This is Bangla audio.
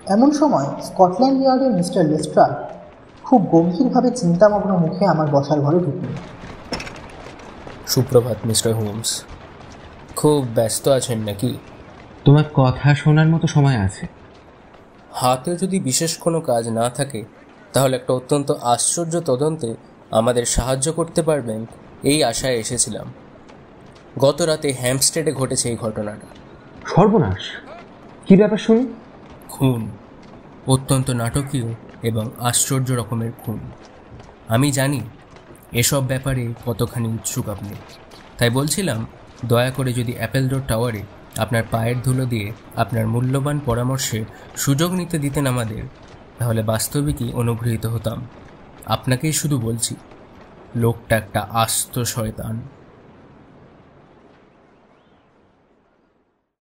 এমন সময় স্কটল্যান্ড ইয়ার্ডের মিস্টার লেস্ট্রাড খুব গম্ভীরভাবে চিন্তামগ্ন মুখে আমার বসার ঘরে ঢুকলেন। সুপ্রভাত মিস্টার হোমস, খুব ব্যস্ত আছেন নাকি? তোমার কথা শোনার মতো সময় আছে। হাতে যদি বিশেষ কোনো কাজ না থাকে তাহলে একটা অত্যন্ত আশ্চর্য তদন্তে আমাদের সাহায্য করতে পারবেন এই আশায় এসেছিলাম। গত রাতে হ্যাম্পস্টেডে ঘটেছে এই ঘটনাটা। সর্বনাশ! কি ব্যাপার শুনি? খুন, অত্যন্ত নাটকীয় এবং আশ্চর্য রকমের খুন। আমি জানি এসব ব্যাপারে কতখানি উৎসুক আপনি, তাই বলছিলাম দয়া করে যদি অ্যাপেল রোড টাওয়ারে আপনার পায়ের ধুলো দিয়ে আপনার মূল্যবান পরামর্শের সুযোগ নিতে দিতেন আমাদের, তাহলে বাস্তবিকই অনুগৃহীত হতাম। আপনাকেই শুধু বলছি, লোকটা একটা আস্ত শয়তান।